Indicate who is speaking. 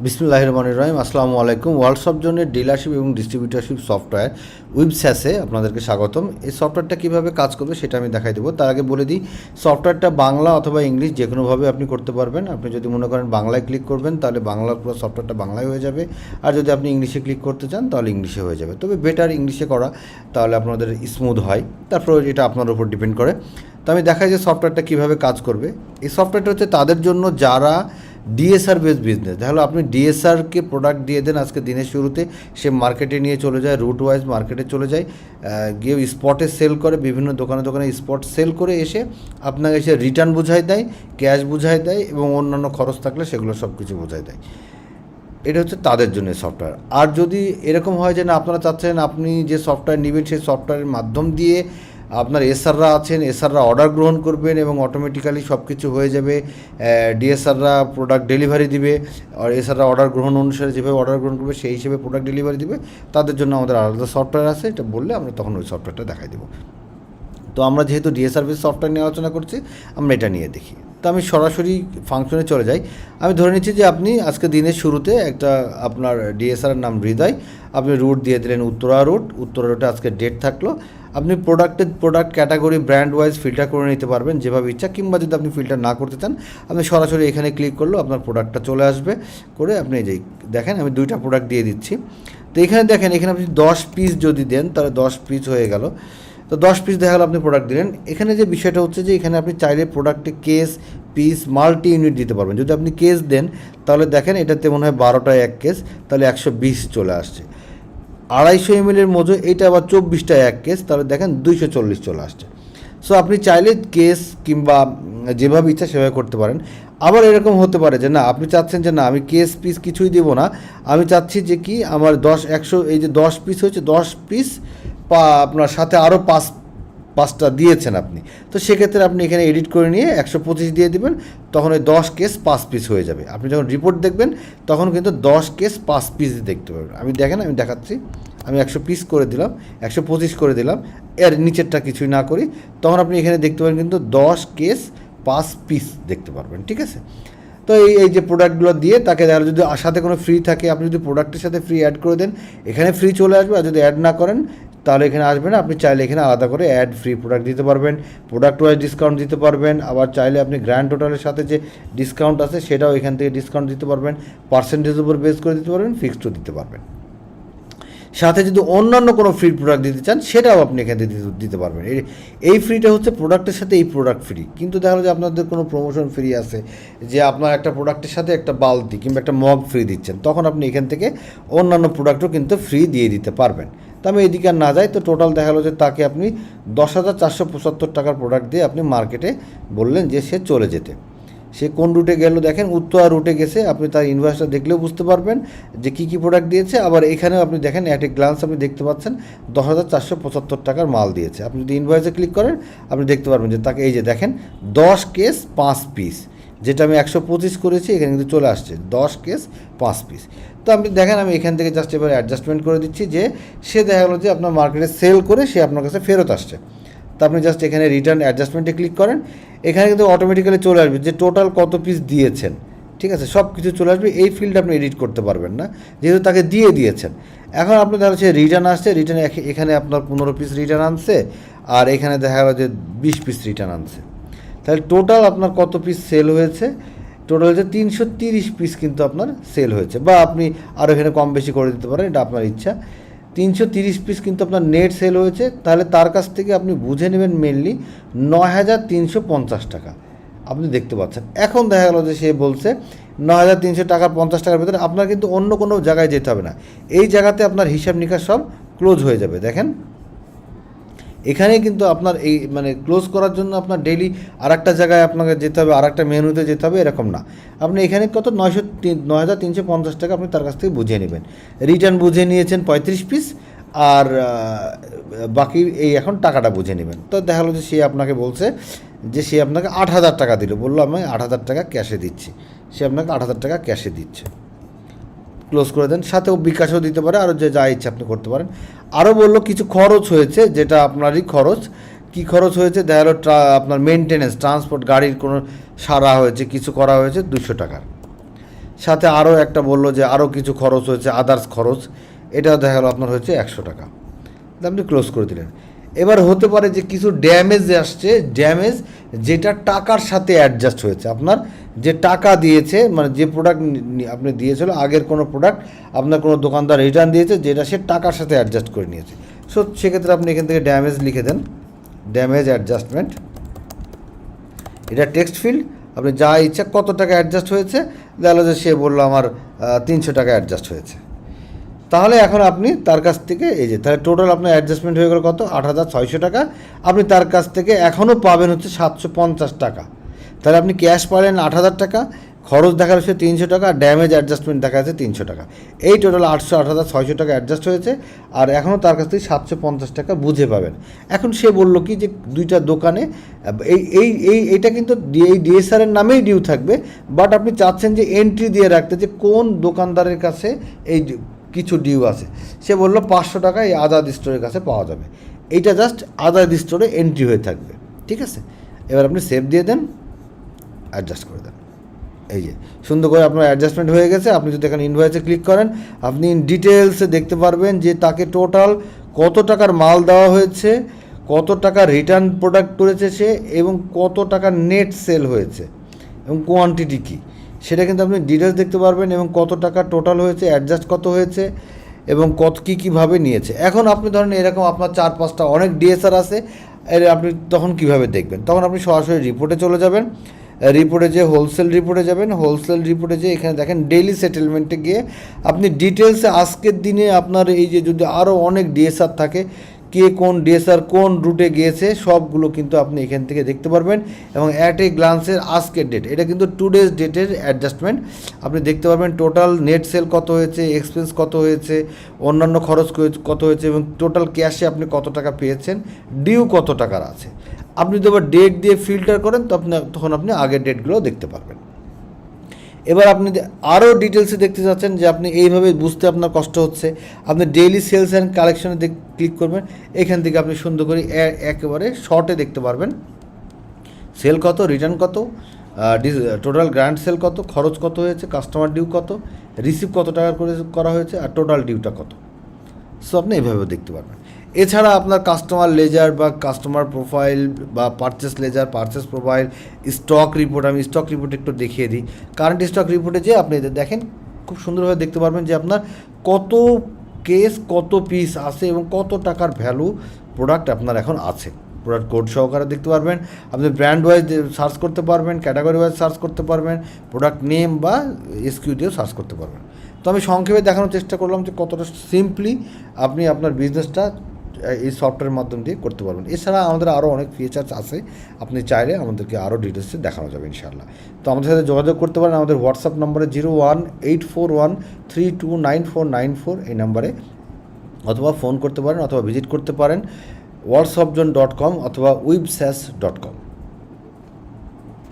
Speaker 1: বিসমিল্লাহির রহমানির রহিম। আসসালামু আলাইকুম। ওয়ার্ল্ডসপ জোনের ডিলারশিপ এবং ডিস্ট্রিবিউটারশিপ সফটওয়্যার ওয়েবস্যাসে আপনাদেরকে স্বাগতম। এই সফটওয়্যারটা কীভাবে কাজ করবে সেটা আমি দেখাই দেবো। তার আগে বলে দিই, সফটওয়্যারটা বাংলা অথবা ইংলিশ যে কোনোভাবে আপনি করতে পারবেন। আপনি যদি মনে করেন বাংলায় ক্লিক করবেন তাহলে বাংলার পুরো সফটওয়্যারটা বাংলায় হয়ে যাবে, আর যদি আপনি ইংলিশে ক্লিক করতে চান তাহলে ইংলিশে হয়ে যাবে। তবে বেটার ইংলিশে করা, তাহলে আপনাদের স্মুথ হয়। তারপর এটা আপনার উপর ডিপেন্ড করে। তো আমি দেখাই যে সফটওয়্যারটা কীভাবে কাজ করবে। এই সফটওয়্যারটা হচ্ছে তাদের জন্য যারা ডিএসআর বেস বিজনেস। তাহলে আপনি ডিএসআরকে প্রোডাক্ট দিয়ে দেন আজকে দিনের শুরুতে, সে মার্কেটে নিয়ে চলে যায়, রুট ওয়াইজ মার্কেটে চলে যায়, গিয়ে স্পটে সেল করে, বিভিন্ন দোকানে দোকানে স্পট সেল করে এসে আপনাকে এসে রিটার্ন বুঝাই দেয়, ক্যাশ বুঝাই দেয় এবং অন্যান্য খরচ থাকলে সেগুলো সব কিছু বুঝাই দেয়। এটা হচ্ছে তাদের জন্য সফটওয়্যার। আর যদি এরকম হয় যে না আপনারা চাচ্ছেন আপনি যে সফটওয়্যার নেবেন সেই সফটওয়্যারের মাধ্যম দিয়ে আপনার এসআররা আছেন, এসআররা অর্ডার গ্রহণ করবেন এবং অটোমেটিক্যালি সব কিছু হয়ে যাবে, ডিএসআররা প্রোডাক্ট ডেলিভারি দিবে, আর এসআররা অর্ডার গ্রহণ অনুসারে যেভাবে অর্ডার গ্রহণ করবে সেই হিসেবে প্রোডাক্ট ডেলিভারি দিবে, তাদের জন্য আমাদের আলাদা সফটওয়্যার আছে। এটা বললে আমরা তখন ওই সফটওয়্যারটা দেখাই দেবো। তো আমরা যেহেতু ডিএসআর বেস সফটওয়্যার নিয়ে আলোচনা করছি, আমরা এটা নিয়ে দেখি। তো আমি সরাসরি ফাংশনে চলে যাই। আমি ধরে নিচ্ছি যে আপনি আজকে দিনের শুরুতে একটা আপনার ডিএসআরের নাম হৃদয়, আপনি রুট দিয়ে দিলেন উত্তরা রুটে আজকে ডেট থাকলো। আপনি product category brand wise filter করে নিতে পারবেন যেভাবে ইচ্ছা, কিংবা যদি আপনি ফিল্টার না করতে চান আপনি সরাসরি এখানে ক্লিক করলেও আপনার প্রোডাক্টটা চলে আসবে করে। আপনি এই যে দেখেন আমি 2টা প্রোডাক্ট দিয়ে দিচ্ছি। তো এখানে দেখেন, এখানে আপনি 10 পিস যদি দেন তাহলে 10 পিস হয়ে গেল। তো 10 পিস দেখা গেলো আপনি প্রোডাক্ট দিলেন। এখানে যে বিষয়টা হচ্ছে যে এখানে আপনি চাইলে প্রোডাক্টে কেস, পিস, মাল্টি ইউনিট দিতে পারবেন। যদি আপনি কেস দেন তাহলে দেখেন এটাতে মনে হয় 12টায় 1 কেস, তাহলে 120 চলে আসছে। 250 ml মজো, এইটা আবার 24টায় 1 কেস, তাহলে দেখেন 240 চলে আসছে। সো আপনি চাইলে কেস কিংবা যেভাবে ইচ্ছা সেভাবে করতে পারেন। আবার এরকম হতে পারে যে না আপনি চাচ্ছেন যে না আমি কেস পিস কিছুই দেবো না, আমি চাচ্ছি যে কি আমার 100 এই যে 10 পিস হচ্ছে 10 পিস আপনার সাথে আরও 5টা দিয়েছেন আপনি, তো সেক্ষেত্রে আপনি এখানে এডিট করে নিয়ে 125 দিয়ে দেবেন, তখন ওই 10 কেস 5 পিস হয়ে যাবে। আপনি যখন রিপোর্ট দেখবেন তখন কিন্তু 10 কেস 5 পিস দেখতে পাবেন। আমি দেখাচ্ছি, আমি 100 পিস করে দিলাম, 125 করে দিলাম, এর নিচেরটা কিছুই না করি, তখন আপনি এখানে দেখতে পাবেন কিন্তু 10 কেস 5 পিস দেখতে পারবেন। ঠিক আছে। তো এই যে প্রোডাক্টগুলো দিয়ে তাকে যদি সাথে কোনো ফ্রি থাকে, আপনি যদি প্রোডাক্টের সাথে ফ্রি অ্যাড করে দেন এখানে ফ্রি চলে আসবে, আর যদি অ্যাড না করেন তাহলে এখানে আসবে না। আপনি চাইলে এখানে আলাদা করে অ্যাড ফ্রি প্রোডাক্ট দিতে পারবেন, প্রোডাক্ট ওয়াইজ ডিসকাউন্ট দিতে পারবেন। আবার চাইলে আপনি গ্র্যান্ড টোটালের সাথে যে ডিসকাউন্ট আছে সেটাও এখান থেকে ডিসকাউন্ট দিতে পারবেন, পার্সেন্টেজের উপর বেস করে দিতে পারবেন, ফিক্সডও দিতে পারবেন। সাথে যদি অন্যান্য কোনো ফ্রি প্রোডাক্ট দিতে চান সেটাও আপনি এখানে দিতে পারবেন। এই ফ্রিটা হচ্ছে প্রোডাক্টের সাথে এই প্রোডাক্ট ফ্রি। কিন্তু দেখা গেলো যে আপনাদের কোনো প্রমোশন ফ্রি আছে, যে আপনার একটা প্রোডাক্টের সাথে একটা বালতি কিংবা একটা মগ ফ্রি দিচ্ছেন, তখন আপনি এখান থেকে অন্যান্য প্রোডাক্টও কিন্তু ফ্রি দিয়ে দিতে পারবেন। তো আমি এদিকে আর না যাই, তো টোটাল দেখা গেলো যে তাকে আপনি 10,475 টাকার প্রোডাক্ট দিয়ে আপনি মার্কেটে বললেন যে সে চলে যেতে। সে কোন রুটে গেল দেখেন, উত্তরা রুটে গেছে। আপনি তার ইনভয়েসটা দেখলেও বুঝতে পারবেন যে কী কী প্রোডাক্ট দিয়েছে। আবার এখানেও আপনি দেখেন অ্যাট এ গ্লান্স আপনি দেখতে পাচ্ছেন 10,475 টাকার মাল দিয়েছে। আপনি যদি ইনভয়েসে ক্লিক করেন আপনি দেখতে পারবেন যে তাকে এই যে দেখেন 10 কেস 5 পিস, যেটা আমি 125 করেছি এখানে কিন্তু চলে আসছে 10 কেস 5 পিস। তো আপনি দেখেন আমি এখান থেকে জাস্ট এবার অ্যাডজাস্টমেন্ট করে দিচ্ছি যে সে দেখা গেলো যে আপনার মার্কেটে সেল করে সে আপনার কাছে ফেরত আসছে। তো আপনি জাস্ট এখানে রিটার্ন অ্যাডজাস্টমেন্টে ক্লিক করেন, এখানে কিন্তু অটোমেটিক্যালি চলে আসবে যে টোটাল কত পিস দিয়েছেন। ঠিক আছে, সব কিছু চলে আসবে। এই ফিল্ড আপনি এডিট করতে পারবেন না যেহেতু তাকে দিয়ে দিয়েছেন। এখন আপনি দেখা যাচ্ছে রিটার্ন আসছে, রিটার্ন এখানে আপনার 15 পিস রিটার্ন আনছে, আর এখানে দেখা গেল যে 20 পিস রিটার্ন আনছে। তাহলে টোটাল আপনার কত পিস সেল হয়েছে? টোটাল হচ্ছে 330 পিস কিন্তু আপনার সেল হয়েছে, বা আপনি আরও এখানে কম বেশি করে দিতে পারেন, এটা আপনার ইচ্ছা। 330 পিস কিন্তু আপনার নেট সেল হয়েছে। তাহলে তার কাছ থেকে আপনি বুঝে নেবেন মেনলি 9,350 টাকা আপনি দেখতে পাচ্ছেন। এখন দেখা গেল যে সে বলছে 9,300 টাকা 50 টাকার ভিতরে, আপনার কিন্তু অন্য কোনো জায়গায় যেতে হবে না। এই জায়গাতে আপনার হিসাব নিকাশ সব ক্লোজ হয়ে যাবে। দেখেন এখানেই কিন্তু আপনার এই মানে ক্লোজ করার জন্য আপনার ডেইলি আর একটা জায়গায় আপনাকে যেতে হবে, আর একটা মেনুতে যেতে হবে, এরকম না। আপনি এখানে কত 9,350 টাকা আপনি তার কাছ থেকে বুঝিয়ে নেবেন। রিটার্ন বুঝে নিয়েছেন 35 পিস, আর বাকি এই এখন টাকাটা বুঝে নেবেন। তো দেখা গেলো যে সে আপনাকে বলছে যে সে আপনাকে 8,000 টাকা দিল, বললো আমি 8,000 টাকা ক্যাশে দিচ্ছি, সে আপনাকে 8,000 টাকা ক্যাশে দিচ্ছে। ক্লোজ করে দেন, সাথেও বিকাশও দিতে পারে, আরও যে যা ইচ্ছা আপনি করতে পারেন। আরও বললো কিছু খরচ হয়েছে, যেটা আপনারই খরচ। কী খরচ হয়েছে দেখা গেলো আপনার মেনটেনেন্স, ট্রান্সপোর্ট, গাড়ির কোনো সারা হয়েছে, কিছু করা হয়েছে 200 টাকার। সাথে আরও একটা বললো যে আরও কিছু খরচ হয়েছে, আদার্স খরচ, এটা দেখা গেলো আপনার হচ্ছে 100 টাকা, আপনি ক্লোজ করে দিলেন। এবার হতে পারে যে কিছু ড্যামেজ আসছে, ড্যামেজ যেটা টাকার সাথে অ্যাডজাস্ট হয়েছে, আপনার যে টাকা দিয়েছে, মানে যে প্রোডাক্ট আপনি দিয়েছিল আগের কোনো প্রোডাক্ট আপনার কোনো দোকানদার রিটার্ন দিয়েছে, যেটা সে টাকার সাথে অ্যাডজাস্ট করে নিয়েছে। সো সেক্ষেত্রে আপনি এখান থেকে ড্যামেজ লিখে দেন, ড্যামেজ অ্যাডজাস্টমেন্ট, এটা টেক্সট ফিল্ড, আপনি যা ইচ্ছা কত টাকা অ্যাডজাস্ট হয়েছে, দেখা যে সে বললো আমার 300 টাকা অ্যাডজাস্ট হয়েছে। তাহলে এখন আপনি তার কাছ থেকে এই যে তাহলে টোটাল আপনার অ্যাডজাস্টমেন্ট হয়ে গেল কত, 8,600 টাকা। আপনি তার কাছ থেকে এখনও পাবেন হচ্ছে 750 টাকা। তাহলে আপনি ক্যাশ পালেন 8,000 টাকা, খরচ দেখা যাচ্ছে 300 টাকা, ড্যামেজ অ্যাডজাস্টমেন্ট দেখা যাচ্ছে 300 টাকা। এই টোটাল 8,600 টাকা অ্যাডজাস্ট হয়েছে, আর এখনও তার কাছ থেকে 750 টাকা বুঝে পাবেন। এখন সে বললো কি যে দুইটা দোকানে এইটা কিন্তু এই ডিএসআরের নামেই ডিউ থাকবে, বাট আপনি চাচ্ছেন যে এন্ট্রি দিয়ে রাখতে যে কোন দোকানদারের কাছে এই কিছু ডিউ আছে। সে বললো 500 টাকা এই আজাদ স্টোরের কাছে পাওয়া যাবে, এইটা জাস্ট আজাদ স্টোরে এন্ট্রি হয়ে থাকবে, ঠিক আছে। এবার আপনি সেভ দিয়ে দেন, অ্যাডজাস্ট করে দেন, এই যে সুন্দর করে আপনার অ্যাডজাস্টমেন্ট হয়ে গেছে। আপনি যদি এখানে ইনভয়েসে ক্লিক করেন, আপনি ডিটেলসে দেখতে পারবেন যে তাকে টোটাল কত টাকার মাল দেওয়া হয়েছে, কত টাকা রিটার্ন প্রোডাক্ট করেছে সে, এবং কত টাকা নেট সেল হয়েছে এবং কোয়ান্টিটি কী, সেটা কিন্তু আপনি ডিটেলস দেখতে পারবেন, এবং কত টাকা টোটাল হয়েছে, অ্যাডজাস্ট কত হয়েছে, এবং কত কীভাবে নিয়েছে। এখন আপনি ধরেন এরকম আপনার 4-5টা অনেক ডিএসআর আছে, এর আপনি তখন কিভাবে দেখবেন, তখন আপনি সরাসরি রিপোর্টে চলে যাবেন, রিপোর্টে যেয়ে হোলসেল রিপোর্টে যাবেন, হোলসেল রিপোর্টে যেয়ে এখানে দেখেন ডেইলি সেটেলমেন্টে গিয়ে আপনি ডিটেলসে আজকের দিনে আপনার এই যে যদি আরও অনেক ডিএসআর থাকে, কে কোন ডিএসআর কোন রুটে গিয়েছে সবগুলো কিন্তু আপনি এখান থেকে দেখতে পারবেন, এবং অ্যাট এ গ্লান্সের আজকের ডেট, এটা কিন্তু টুডেজ ডেটের অ্যাডজাস্টমেন্ট, আপনি দেখতে পারবেন টোটাল নেট সেল কত হয়েছে, এক্সপেন্স কত হয়েছে, অন্যান্য খরচ কত হয়েছে, এবং টোটাল ক্যাশে আপনি কত টাকা পেয়েছেন, ডিউ কত টাকার আছে। আপনি যদি আবার ডেট দিয়ে ফিল্টার করেন তখন আপনি আগের ডেটগুলো দেখতে পারবেন। এবার আপনি আরও ডিটেলসে দেখতে চাচ্ছেন যে আপনি এইভাবে বুঝতে আপনার কষ্ট হচ্ছে, আপনি ডেইলি সেলস অ্যান্ড কালেকশনে ক্লিক করবেন, এখান থেকে আপনি সুন্দর করে একেবারে শর্টে দেখতে পারবেন সেল কত, রিটার্ন কত, টোটাল গ্র্যান্ড সেল কত, খরচ কত হয়েছে, কাস্টমার ডিউ কত, রিসিভ কত টাকা করে করা হয়েছে, আর টোটাল ডিউটা কত। সো আপনি এইভাবে দেখতে পারবেন। এছাড়া আপনার কাস্টমার লেজার বা কাস্টমার প্রোফাইল বা purchase ledger, purchase profile, stock report, আমি স্টক রিপোর্ট একটু দেখিয়ে দিই। কারেন্ট স্টক রিপোর্টে যে আপনি দেখেন খুব সুন্দরভাবে দেখতে পারবেন যে আপনার কত কেস, কত পিস আছে, এবং কত টাকার ভ্যালু প্রোডাক্ট আপনার এখন আছে, প্রোডাক্ট কোড সহকারে দেখতে পারবেন। আপনি ব্র্যান্ড ওয়াইজ সার্চ করতে পারবেন, ক্যাটাগরি ওয়াইজ সার্চ করতে পারবেন, প্রোডাক্ট নেম বা এসকিউ দিয়েও সার্চ করতে পারবেন। তো আমি সংক্ষেপে দেখানোর চেষ্টা করলাম যে কতটা সিম্পলি আপনি আপনার বিজনেসটা এই সফটওয়্যারের মাধ্যম দিয়ে করতে পারবেন। এছাড়া আমাদের আরও অনেক ফিচার্স আছে, আপনি চাইলে আমাদেরকে আরও ডিটেলসে দেখানো যাবে ইনশাআল্লাহ। তো আমাদের সাথে যোগাযোগ করতে পারেন আমাদের হোয়াটসঅ্যাপ নম্বরে 018413294994 এই নাম্বারে, অথবা ফোন করতে পারেন, অথবা ভিজিট করতে পারেন whatsappzone.com অথবা websas.com।